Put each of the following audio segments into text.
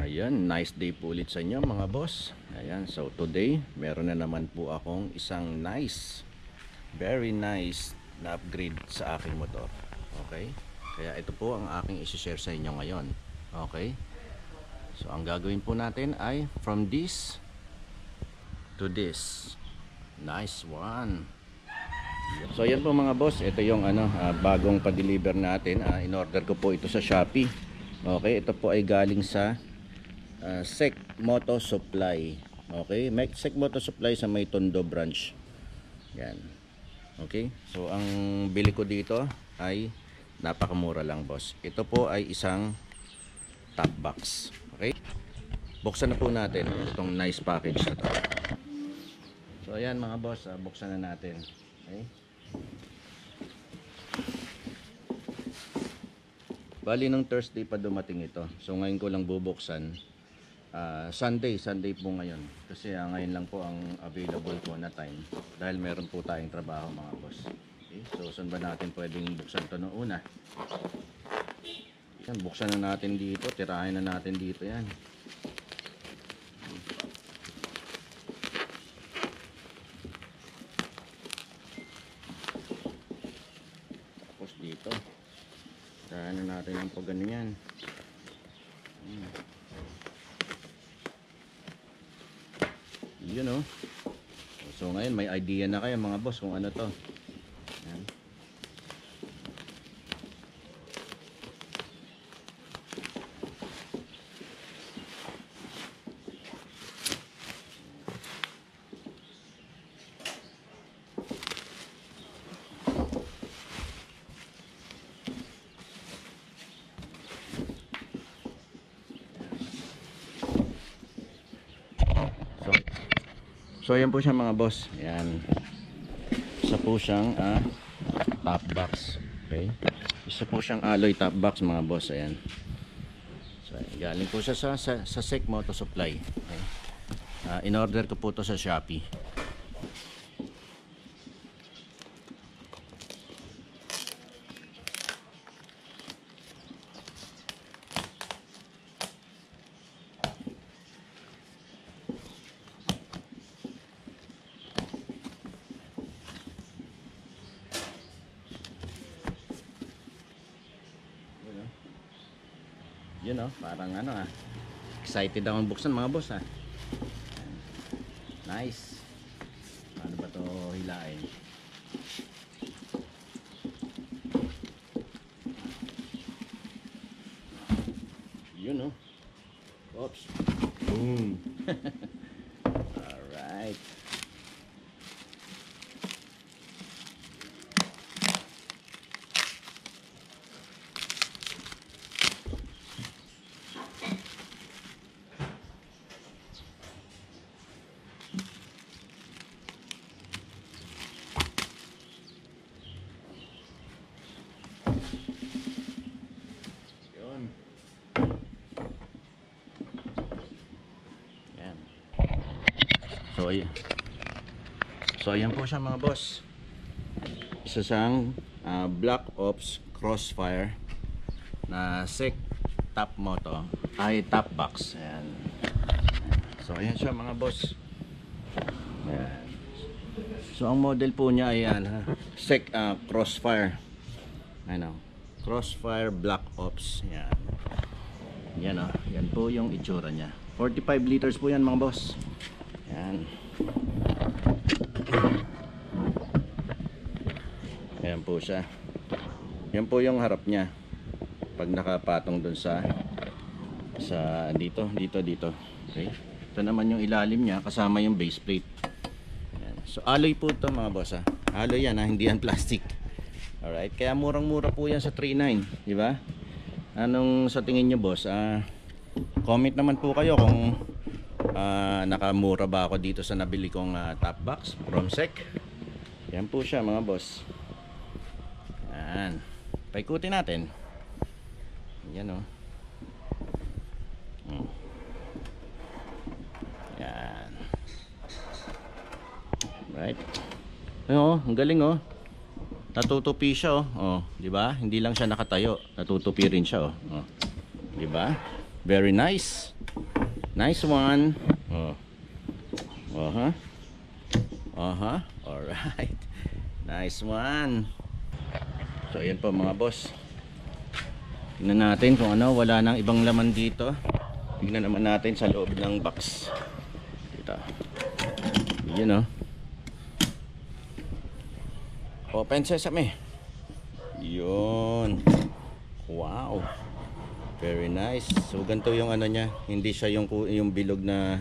Ayan, nice day po ulit sa inyo mga boss. Ayan, so today meron na naman po akong isang very nice na upgrade sa aking motor. Okay? Kaya ito po ang aking isi-share sa inyo ngayon. Okay? So ang gagawin po natin ay from this to this. Nice one. So ayan po mga boss, ito yung bagong pa-deliver natin. In-order ko po ito sa Shopee. Okay, ito po ay galing sa SEC Moto Supply. Okay, SEC Moto Supply sa may Tondo branch. Yan. Okay, so ang bili ko dito ay napakamura lang boss. Ito po ay isang top box. Okay, buksan na po natin itong nice package na to. So ayan mga boss, buksan na natin. Okay, bali nung Thursday pa dumating ito. So ngayon ko lang bubuksan. Sunday po ngayon. Kasi ngayon lang po ang available po na time. Dahil meron po tayong trabaho mga boss. Okay, so saan ba natin pwedeng buksan ito noong una? Yan, buksan na natin dito. Tirahin na natin dito yan. Tapos dito. Tirahin na natin ang pag ganyan. Yun o. So ngayon may idea na kayo mga boss kung ano to. Yan. So ayan po siya mga boss. Ayan. Isa po siyang top box. Okay. Isa po siyang alloy top box mga boss. Ayan. So galing po siya sa SEC Moto Supply. Okay. In-order ko po to sa Shopee. Yun o, parang excited akong buksan mga boss Nice. Paano ba to hilain? Yun o. Oops. Boom. Alright. So ayan po siya mga boss. Isa siyang Black Ops Crossfire na SEC top moto ay top box. Ayan. So ayan siya mga boss. Ayan. So ang model po niya ay SEC Crossfire. Ano? Crossfire Black Ops. Ayan. Yan yan po yung itsura niya. 45 liters po yan mga boss. Ayan. Ayan po siya. Yan po yung harap niya. Pag nakapatong dun sa dito. Okay. Ito naman yung ilalim niya kasama yung base plate. Ayan. So alloy po ito mga boss Alloy yan hindi yan plastic. Alright. Kaya murang-mura po yan sa 3.9, di ba? Anong sa tingin niyo boss? Comment naman po kayo kung nakamura ba ako dito sa nabili kong top box from SEC. Yan po siya mga boss. Yan. Paikutin natin. Yan Yan. Right. Ayun ang galing Natutupi siya di ba? Hindi lang siya nakatayo, natutupi rin siya di ba? Very nice. Nice one. Oh. Alright. Nice one. So ayan po mga boss. Tingnan natin kung ano, wala nang ibang laman dito. Tingnan naman natin sa loob ng box. Dito. Yun oh. Open sesame. Yun. Wow. Very nice. So ganito yung ano niya, hindi siya yung bilog na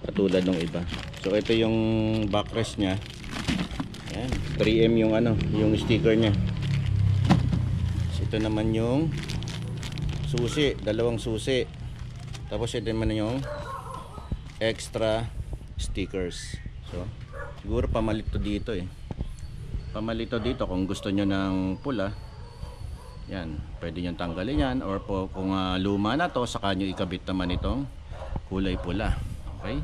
katulad ng iba. So ito yung backrest niya. Yan, 3M yung ano, yung sticker niya. So ito naman yung susi, dalawang susi. Tapos ito naman yung extra stickers. So siguro pamalit to dito eh. Pamalit to dito kung gusto nyo ng pula. Yan, pwede nyo tanggalin yan. Or po, kung luma na to, saka nyo ikabit naman itong kulay pula. Okay?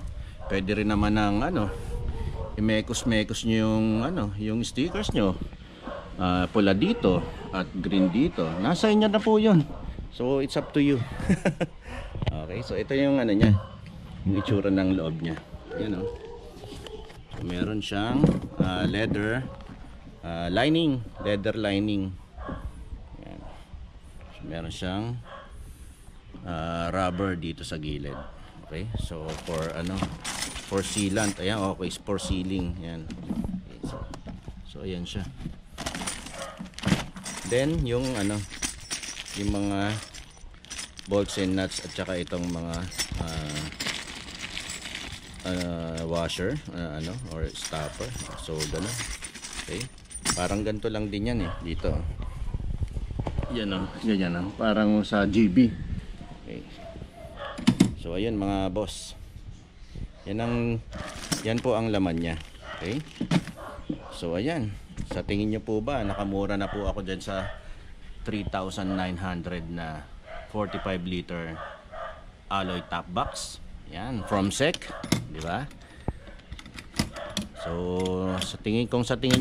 Pwede rin naman ng ano, imekos-mekos nyo yung ano, yung stickers nyo. Pula dito at green dito. Nasa inyo na po yun. So it's up to you. Okay, so ito yung ano niya, yung itsura ng loob niya. Yan o. So, meron siyang leather lining, leather lining. Yan. So, meron siyang rubber dito sa gilid. Okay, so for ano, for sealant. Ayan, okay, for sealing. Yan. Okay, so ayan siya. Then yung ano, yung mga bolts and nuts at saka itong mga washer, ano, or stopper. So gano'n. Okay, parang ganito lang din yan eh dito. Yan o, ganyan o, parang sa GB. Okay. So ayan mga boss, yan po ang laman niya. Okay, so ayan, sa tingin nyo po ba nakamura na po ako dyan sa 3,900 na 45 liter alloy top box? Yan, from SEC, di ba? So sa tingin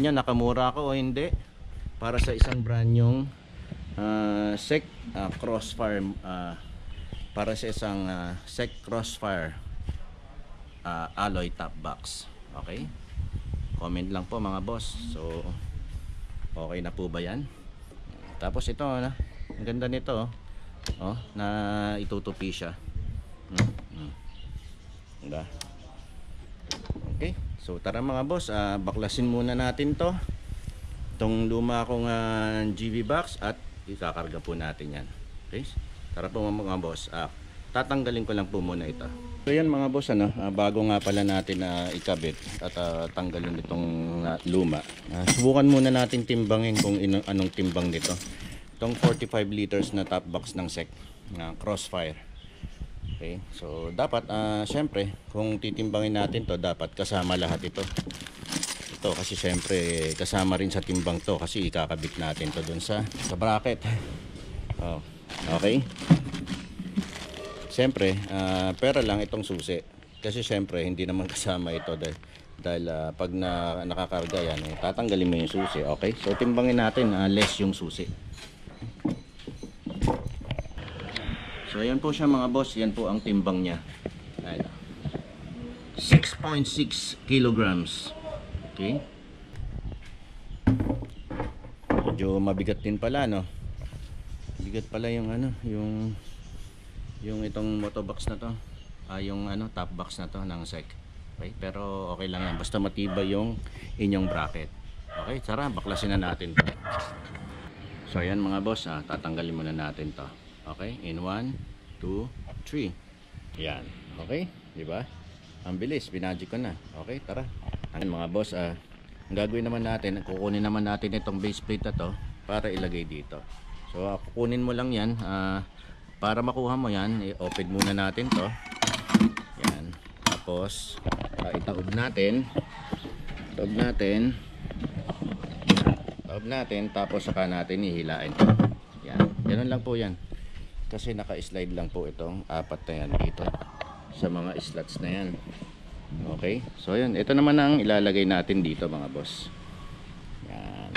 nyo nakamura ako o hindi, para sa isang brand yung SEC Crossfire, para sa isang SEC Crossfire alloy top box. Okay, comment lang po mga boss. So okay na po ba yan? Tapos ito na, ang ganda nito oh, na itutupi siya. Diba? Okay, so tara mga boss, baklasin muna natin itong luma kong GV box at ikakarga po natin yan. Okay, tara po mga boss, tatanggalin ko lang po muna ito. So yan mga boss, ano, bago nga pala natin ikabit at tanggalin itong luma, subukan muna natin timbangin kung anong timbang nito. Itong 45 liters na top box ng SEC na Crossfire. Okay, so dapat syempre kung titimbangin natin to, dapat kasama lahat ito kasi syempre kasama rin sa timbang to kasi ikakabit natin to dun sa bracket. Okay, syempre pera lang itong susi kasi syempre hindi naman kasama ito dahil pag nakakarga yan tatanggalin mo yung susi. Okay, so timbangin natin less yung susi. So ayan po siya mga boss, yan po ang timbang niya. 6.6 kilograms. Okay, medyo mabigat din pala, no? Bigat pala yung ano, yung itong motobox na to, yung ano, top box na to ng SEC. Okay, pero okay lang yan, basta matibay yung inyong bracket. Okay, tara, baklasin na natin to. So ayan mga boss, tatanggalin muna natin to. Okay, in 1, 2, 3. Yan. Okay, di ba? Ang bilis, binagic ko na. Okay, tara. Ayan mga boss, ang gagawin naman natin, kukunin naman natin itong base plate na to para ilagay dito. So kukunin mo lang yan, para makuha mo yan, i-open muna natin to. Yan. Tapos itaob natin. Taob natin, tapos saka natin ihilain. Yan. Ganun lang po yan. Kasi naka-slide lang po itong apat na yan dito sa mga slots na yan. Okay, so yun, ito naman ang ilalagay natin dito mga boss. Yan.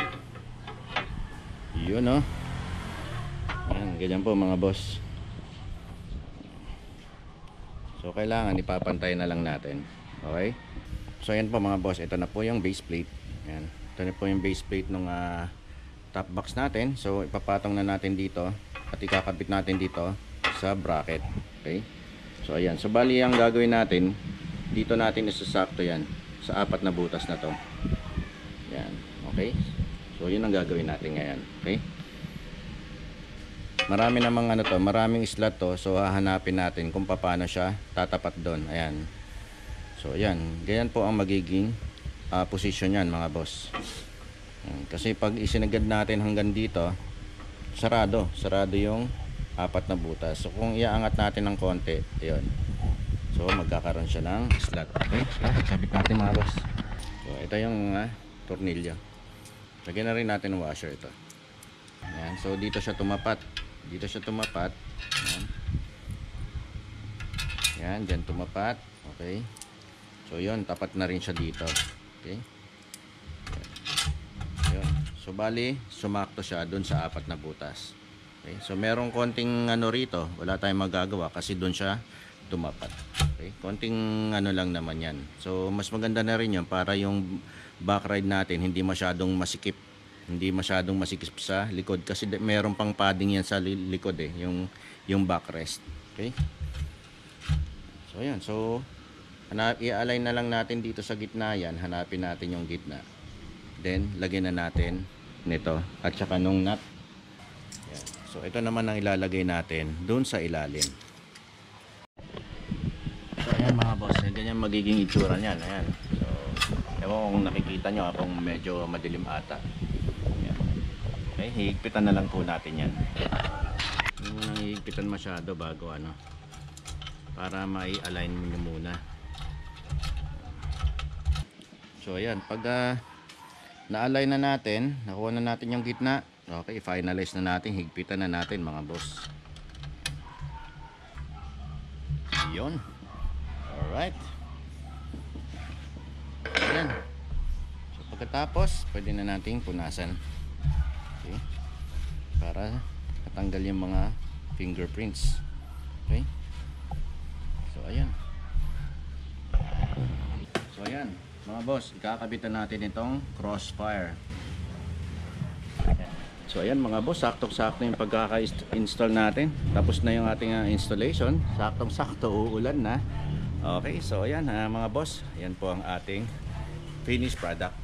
Yun oh. Yan, ganyan po mga boss. So kailangan ipapantay na lang natin. Okay? So ayan po mga boss, ito na po yung base plate. Ayan. Ito na po yung base plate ng top box natin. So ipapatong na natin dito at ikakabit natin dito sa bracket. Okay? So ayan. So bali ang gagawin natin, dito natin isasakto yan sa apat na butas na to. Ayan. Okay? So yun ang gagawin natin ngayon. Okay? Marami namang ano to, maraming slot to. So hahanapin natin kung paano siya tatapat doon. Ayan. So ayan, ganyan po ang magiging position yan mga boss. Ayan. Kasi pag isinagad natin hanggang dito, sarado yung apat na butas. So kung iaangat natin ng konti, ayun. So magkakaroon siya ng slot. Okay? Sabit natin mga boss. So ito yung tornilyo. Lagyan na rin natin ng washer ito. Ayan. So dito siya tumapat. Dito siya tumapat. Ayan. Ayan, dyan tumapat. Okay. So yun, tapat na rin siya dito. Okay. Ayan. So bali, sumakto siya dun sa apat na butas. Okay. So merong konting ano rito, wala tayong magagawa kasi dun siya tumapat. Okay. Konting ano lang naman yan. So mas maganda na rin yun para yung back ride natin hindi masyadong masikip. Hindi masyadong masikip sa likod kasi meron pang padding yan sa likod yung backrest. Okay? So ayan, so i-align na lang natin dito sa gitna yan, hanapin natin yung gitna. Then lagyan na natin nito at saka nung nut. Ayan. So ito naman ang ilalagay natin doon sa ilalim. So ayan mga boss, ganyan magiging itsura niyan. Ayan. So ewan kung nakikita nyo akong medyo madilim ata. Okay, hihigpitan na lang po natin yan. Hindi mo nang hihigpitan masyado bago ano, para mai-align nyo muna. So ayan, pag na-align na natin, nakuha na natin yung gitna, okay, finalize na natin, higpitan na natin mga boss. Yun. Alright. Ayan. So pagkatapos, pwede na nating punasan. Okay. Para matanggal yung mga fingerprints. Okay. So ayan. So ayan, mga boss, ikakabitan natin itong crossfire. So ayan mga boss, saktong-sakto yung pagkaka-install natin. Tapos na yung ating installation. Saktong-sakto, uulan na. Okay, so ayan mga boss, ayan po ang ating finished product.